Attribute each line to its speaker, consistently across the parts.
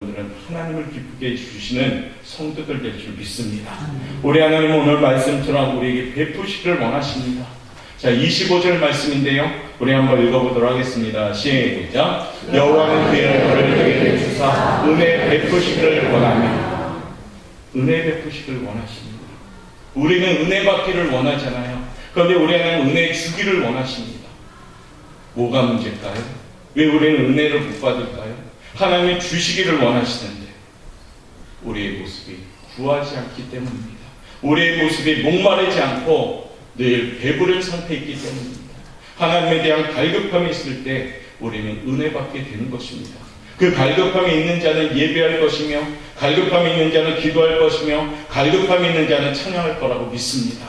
Speaker 1: 오늘은 하나님을 기쁘게 해주시는 성도들 될 줄 믿습니다. 우리 하나님 오늘 말씀처럼 우리에게 베푸시기를 원하십니다. 자, 25절 말씀인데요. 우리 한번 읽어보도록 하겠습니다. 시작. 여호와는 그의 은혜를 내게 주사 은혜 베푸시기를 원하며. 은혜 베푸시기를 원하십니다. 우리는 은혜 받기를 원하잖아요. 그런데 우리 하나님은 은혜 주기를 원하십니다. 뭐가 문제일까요? 왜 우리는 은혜를 못 받을까요? 하나님이 주시기를 원하시는데 우리의 모습이 구하지 않기 때문입니다. 우리의 모습이 목마르지 않고 늘 배부른 상태에 있기 때문입니다. 하나님에 대한 갈급함이 있을 때 우리는 은혜 받게 되는 것입니다. 그 갈급함이 있는 자는 예배할 것이며, 갈급함이 있는 자는 기도할 것이며, 갈급함이 있는 자는 찬양할 거라고 믿습니다.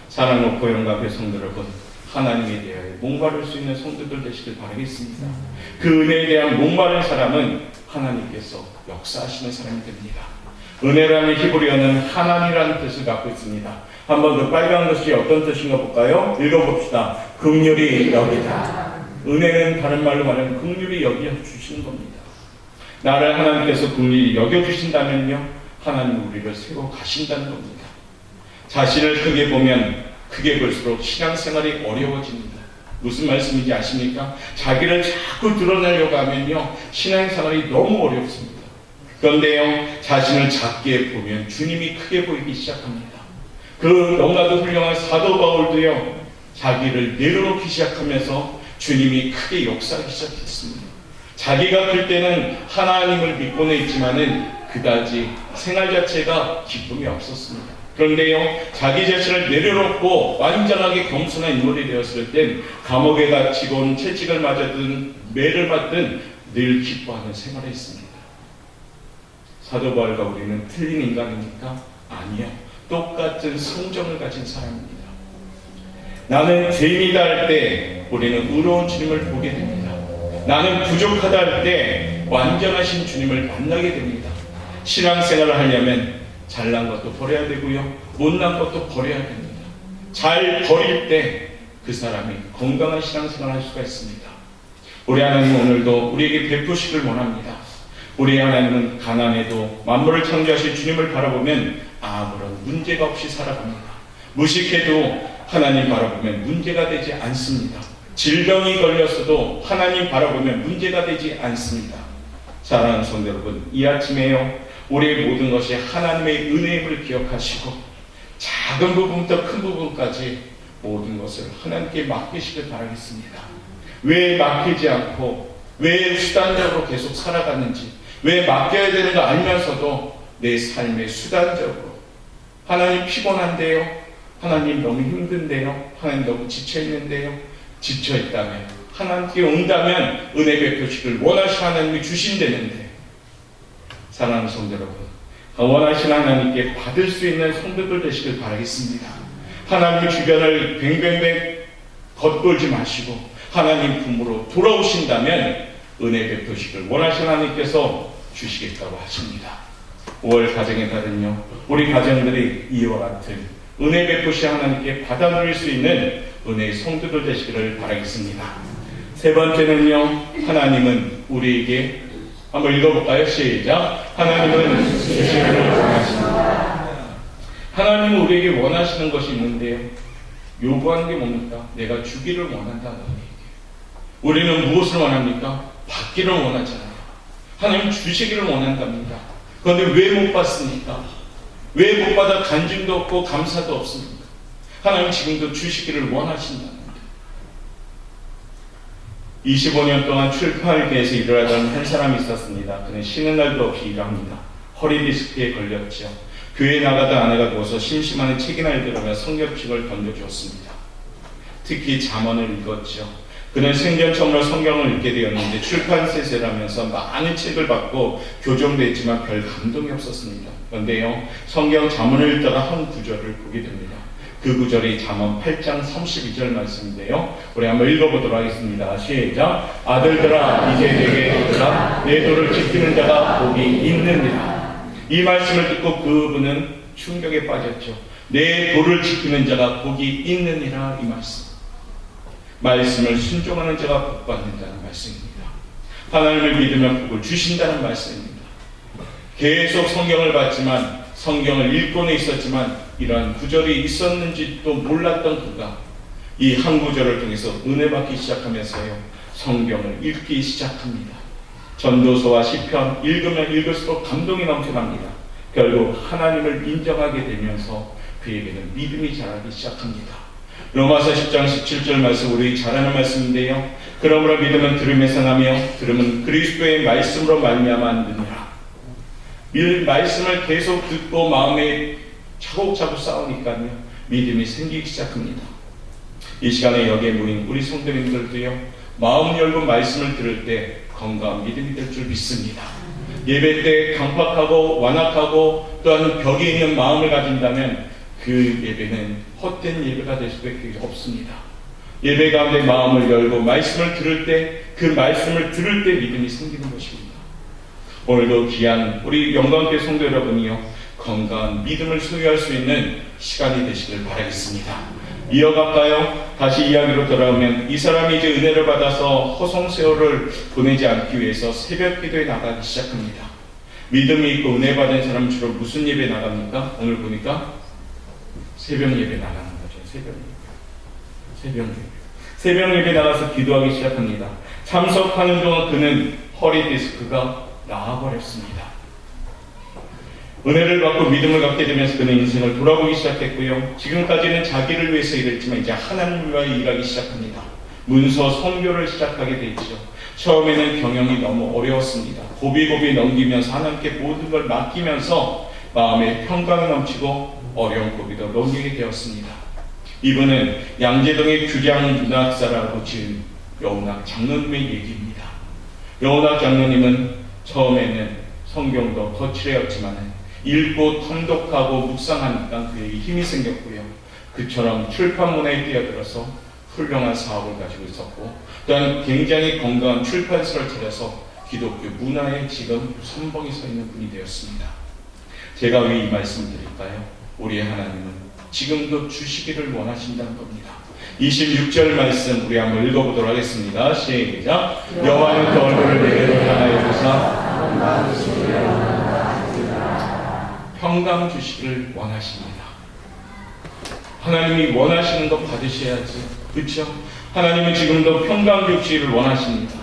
Speaker 1: 사랑하는 고영과 배성들 여러분, 하나님에 대하여 목마를 수 있는 성도들 되시길 바라겠습니다. 그 은혜에 대한 목마른 사람은 하나님께서 역사하시는 사람이 됩니다. 은혜라는 히브리어는 하나님이라는 뜻을 갖고 있습니다. 한번 그 빨간 것이 어떤 뜻인가 볼까요? 읽어봅시다. 긍휼히 여기다. 은혜는 다른 말로 말하면 긍휼히 여겨주시는 겁니다. 나를 하나님께서 긍휼히 여겨주신다면요, 하나님 우리를 세워 가신다는 겁니다. 자신을 크게 보면 크게 볼수록 신앙생활이 어려워집니다. 무슨 말씀인지 아십니까? 자기를 자꾸 드러내려고 하면요, 신앙생활이 너무 어렵습니다. 그런데요, 자신을 작게 보면 주님이 크게 보이기 시작합니다. 그 너무나도 훌륭한 사도 바울도요, 자기를 내려놓기 시작하면서 주님이 크게 역사하기 시작했습니다. 자기가 클 때는 하나님을 믿고는 있지만은 그다지 생활 자체가 기쁨이 없었습니다. 그런데요, 자기 자신을 내려놓고 완전하게 겸손한 인물이 되었을 땐 감옥에 갇히곤 채찍을 맞았든 매를 맞든 늘 기뻐하는 생활을 했습니다. 사도 바울과 우리는 틀린 인간입니까? 아니요. 똑같은 성정을 가진 사람입니다. 나는 죄인이다 할 때 우리는 의로운 주님을 보게 됩니다. 나는 부족하다 할 때 완전하신 주님을 만나게 됩니다. 신앙생활을 하려면 잘난 것도 버려야 되고요, 못난 것도 버려야 됩니다. 잘 버릴 때 그 사람이 건강한 신앙생활을 할 수가 있습니다. 우리 하나님은 오늘도 우리에게 베푸시기를 원합니다. 우리 하나님은 가난해도 만물을 창조하신 주님을 바라보면 아무런 문제가 없이 살아갑니다. 무식해도 하나님 바라보면 문제가 되지 않습니다. 질병이 걸렸어도 하나님 바라보면 문제가 되지 않습니다. 사랑하는 성도 여러분, 이 아침에요, 우리의 모든 것이 하나님의 은혜임을 기억하시고 작은 부분부터 큰 부분까지 모든 것을 하나님께 맡기시길 바라겠습니다. 왜 맡기지 않고 왜 수단적으로 계속 살아갔는지, 왜 맡겨야 되는 거 알면서도 내 삶의 수단적으로 하나님 피곤한데요, 하나님 너무 힘든데요, 하나님 너무 지쳐있는데요, 지쳐있다면 하나님께 온다면 은혜 베푸시길 원하시는 하나님이 주신다는데, 사랑하는 성도 여러분, 원하시는 하나님께 받을 수 있는 성도들 되시길 바라겠습니다. 하나님 주변을 뱅뱅뱅 겉돌지 마시고 하나님 품으로 돌아오신다면 은혜 베푸시길 원하시는 하나님께서 주시겠다고 하십니다. 5월 가정의 달은요, 우리 가정들이 이와 같은 은혜 베푸시 하나님께 받아 누릴 수 있는 은혜의 성도들 되시기를 바라겠습니다. 세 번째는요, 하나님은 우리에게 한번 읽어볼까요? 시작. 하나님은 주시기를 원하십니다. 하나님은 우리에게 원하시는 것이 있는데요, 요구하는 게 뭡니까? 내가 주기를 원한다는 얘기예요. 우리는 무엇을 원합니까? 받기를 원하잖아요. 하나님 주시기를 원한답니다. 그런데 왜 못 받습니까? 왜 못 받아 간증도 없고 감사도 없습니까? 하나님 지금도 주시기를 원하신답니다. 25년 동안 출판계에서 일을 하던 한 사람이 있었습니다. 그는 쉬는 날도 없이 일합니다. 허리 디스크에 걸렸죠. 교회에 나가던 아내가 누워서 심심한 책이나 읽으려며 성경책을 던져주었습니다. 특히 잠언을 읽었죠. 그는 생전 처음으로 성경을 읽게 되었는데 출판세세를 하면서 많은 책을 받고 교정됐지만 별 감동이 없었습니다. 그런데요, 성경 잠언을 읽다가 한 구절을 보게 됩니다. 그 구절이 잠언 8장 32절 말씀인데요, 우리 한번 읽어보도록 하겠습니다. 시작. 아들들아 이제 내게 들으라. 내 도를 지키는 자가 복이 있느니라. 이 말씀을 듣고 그분은 충격에 빠졌죠. 내 도를 지키는 자가 복이 있느니라. 이 말씀을 순종하는 자가 복받는다는 말씀입니다. 하나님을 믿으면 복을 주신다는 말씀입니다. 계속 성경을 봤지만, 성경을 읽고는 있었지만 이러한 구절이 있었는지도 몰랐던 그가 이 한 구절을 통해서 은혜 받기 시작하면서요, 성경을 읽기 시작합니다. 전도서와 시편 읽으면 읽을수록 감동이 넘쳐납니다. 결국 하나님을 인정하게 되면서 그에게는 믿음이 자라기 시작합니다. 로마서 10장 17절 말씀, 우리 잘 아는 말씀인데요. 그러므로 믿음은 들음에서 나며 들음은 그리스도의 말씀으로 말미암아 느니라. 말씀을 계속 듣고 마음에 차곡차곡 쌓으니까요, 믿음이 생기기 시작합니다. 이 시간에 여기에 모인 우리 성도님들도요, 마음 열고 말씀을 들을 때 건강한 믿음이 될 줄 믿습니다. 예배 때 강팍하고 완악하고 또한 벽이 있는 마음을 가진다면 그 예배는 헛된 예배가 될 수밖에 없습니다. 예배 가운데 마음을 열고 말씀을 들을 때, 그 말씀을 들을 때 믿음이 생기는 것입니다. 오늘도 귀한 우리 영광교회 성도 여러분이요, 건강한 믿음을 소유할 수 있는 시간이 되시길 바라겠습니다. 이어갈까요? 다시 이야기로 돌아오면 이 사람이 이제 은혜를 받아서 허송세월을 보내지 않기 위해서 새벽 기도에 나가기 시작합니다. 믿음이 있고 은혜 받은 사람은 주로 무슨 예배 나갑니까? 오늘 보니까 새벽 예배 나가는 거죠. 새벽 예배 나가서 기도하기 시작합니다. 참석하는 동안 그는 허리 디스크가 나아버렸습니다. 은혜를 받고 믿음을 갖게 되면서 그는 인생을 돌아보기 시작했고요. 지금까지는 자기를 위해서 일했지만 이제 하나님을 위하여 일하기 시작합니다. 문서 선교를 시작하게 되죠. 처음에는 경영이 너무 어려웠습니다. 고비고비 넘기면서 하나님께 모든 걸 맡기면서 마음에 평강이 넘치고 어려운 고비도 넘기게 되었습니다. 이분은 양재동의 규량 문학사라고 지은 여운학 장로님의 얘기입니다. 여운학 장로님은 처음에는 성경도 거칠었지만 읽고 탐독하고 묵상하니까 그에게 힘이 생겼고요. 그처럼 출판문화에 뛰어들어서 훌륭한 사업을 가지고 있었고, 또한 굉장히 건강한 출판사를 차려서 기독교 문화에 지금 선봉에 서 있는 분이 되었습니다. 제가 왜 이 말씀을 드릴까요? 우리의 하나님은 지금도 주시기를 원하신다는 겁니다. 26절 말씀 우리 한번 읽어보도록 하겠습니다. 시작. 여호와는 그 얼굴을 내게로 향하여 보사 평강 주시기를 원하십니다. 하나님이 원하시는 것 받으셔야지, 그렇죠? 하나님은 지금도 평강 주시기를 원하십니다.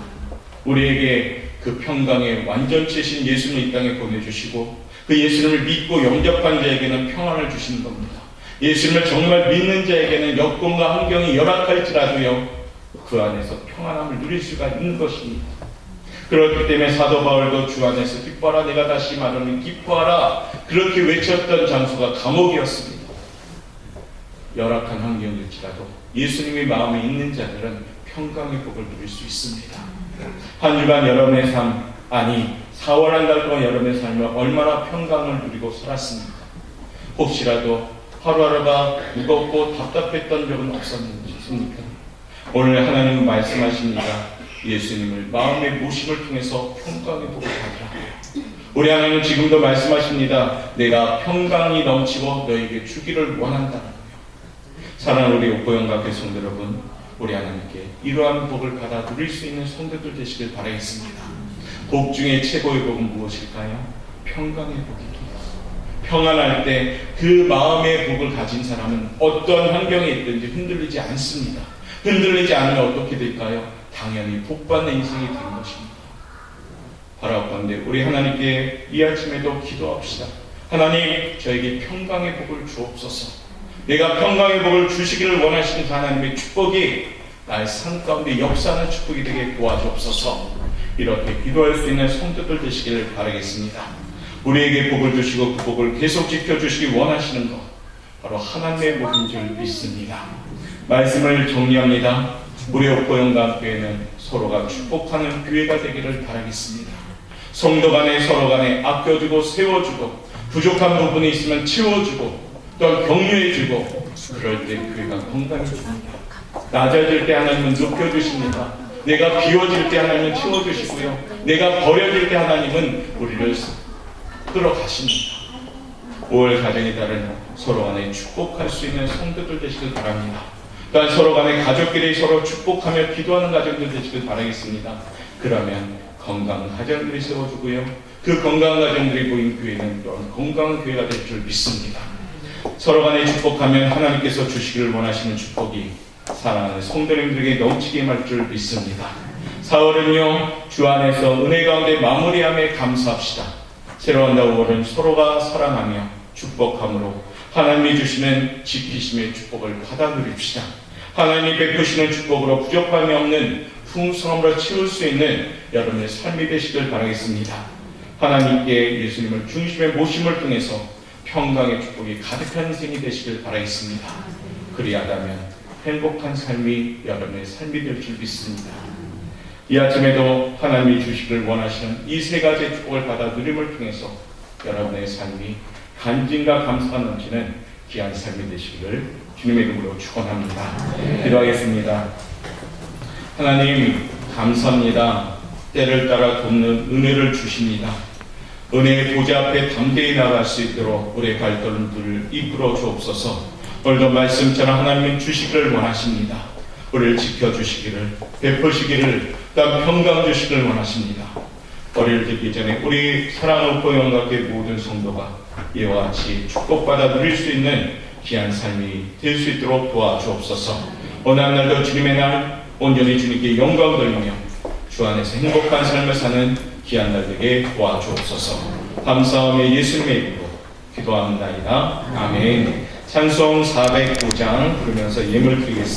Speaker 1: 우리에게 그 평강의 완전체신 예수님을 이 땅에 보내주시고 그 예수님을 믿고 영접한 자에게는 평안을 주시는 겁니다. 예수님을 정말 믿는 자에게는 여건과 환경이 열악할지라도요, 그 안에서 평안함을 누릴 수가 있는 것입니다. 그렇기 때문에 사도 바울도 주 안에서 기뻐하라, 내가 다시 말하면 기뻐하라, 그렇게 외쳤던 장소가 감옥이었습니다. 열악한 환경일지라도 예수님의 마음에 있는 자들은 평강의 복을 누릴 수 있습니다. 한 주간 여러분의 삶, 아니 4월 한 달 동안 여러분의 삶을 얼마나 평강을 누리고 살았습니까? 혹시라도 하루하루가 무겁고 답답했던 적은 없었습니까? 오늘 하나님은 말씀하십니다. 예수님을 마음의 모심을 통해서 평강의 복을 받으라. 우리 하나님은 지금도 말씀하십니다. 내가 평강이 넘치고 너에게 주기를 원한다는 거예요. 사랑하는 우리 옥고영과 성도 여러분, 우리 하나님께 이러한 복을 받아 누릴 수 있는 성도들 되시길 바라겠습니다. 복 중에 최고의 복은 무엇일까요? 평강의 복이기에 평안할 때 그 마음의 복을 가진 사람은 어떤 환경에 있든지 흔들리지 않습니다. 흔들리지 않으면 어떻게 될까요? 당연히 복받는 인생이 되는 것입니다. 바라옵건대 우리 하나님께 이 아침에도 기도합시다. 하나님, 저에게 평강의 복을 주옵소서. 내가 평강의 복을 주시기를 원하시는 하나님의 축복이 나의 삶 가운데 역사하는 축복이 되게 도와주옵소서. 이렇게 기도할 수 있는 성도들 되시기를 바라겠습니다. 우리에게 복을 주시고 그 복을 계속 지켜주시기 원하시는 것, 바로 하나님의 복인 줄 믿습니다. 말씀을 정리합니다. 우리 옥고영광교회는 서로가 축복하는 교회가 되기를 바라겠습니다. 성도 간에 서로 간에 아껴주고 세워주고 부족한 부분이 있으면 채워주고 또한 격려해주고, 그럴 때 교회가 건강해집니다. 낮아질 때 하나님은 높여주십니다. 내가 비워질 때 하나님은 채워주시고요, 내가 버려질 때 하나님은 우리를 끌어가십니다. 5월 가정에 따른 서로 간에 축복할 수 있는 성도들 되시길 바랍니다. 또한 서로 간에 가족끼리 서로 축복하며 기도하는 가정들 되시길 바라겠습니다. 그러면 건강한 가정들이 세워주고요. 그 건강한 가정들이 모인 교회는 또한 건강한 교회가 될 줄 믿습니다. 서로 간에 축복하면 하나님께서 주시기를 원하시는 축복이 사랑하는 성도님들에게 넘치게 임할 줄 믿습니다. 4월은요, 주 안에서 은혜 가운데 마무리함에 감사합시다. 새로 한 5월은 서로가 사랑하며 축복함으로 하나님이 주시는 지키심의 축복을 받아 누립시다. 하나님이 베푸시는 축복으로 부족함이 없는 풍성함으로 채울 수 있는 여러분의 삶이 되시길 바라겠습니다. 하나님께 예수님을 중심에 모심을 통해서 평강의 축복이 가득한 인생이 되시길 바라겠습니다. 그리하다면 행복한 삶이 여러분의 삶이 될 줄 믿습니다. 이 아침에도 하나님이 주시길 원하시는 이 세 가지의 축복을 받아 누림을 통해서 여러분의 삶이 간증과 감사가 넘치는 귀한 삶이 되시기를 주님의 이름으로 축원합니다. 기도하겠습니다. 하나님 감사합니다. 때를 따라 돕는 은혜를 주십니다. 은혜의 보좌 앞에 담대히 나갈 수 있도록 우리의 발걸음들을 이끌어 주옵소서. 오늘도 말씀처럼 하나님은 주시기를 원하십니다. 우리를 지켜주시기를, 베푸시기를, 또한 평강 주시기를 원하십니다. 머리를 듣기 전에 우리 사랑하는 보영각의 모든 성도가 이와 같이 축복받아 누릴 수 있는 귀한 삶이 될 수 있도록 도와주옵소서. 오늘 한 날도 주님의 날 온전히 주님께 영광 돌리며 주 안에서 행복한 삶을 사는 귀한 날 되게 도와주옵소서. 감사하며 예수님의 이름으로 기도합니다이다. 아멘. 찬송 409장 부르면서 예물 드리겠습니다.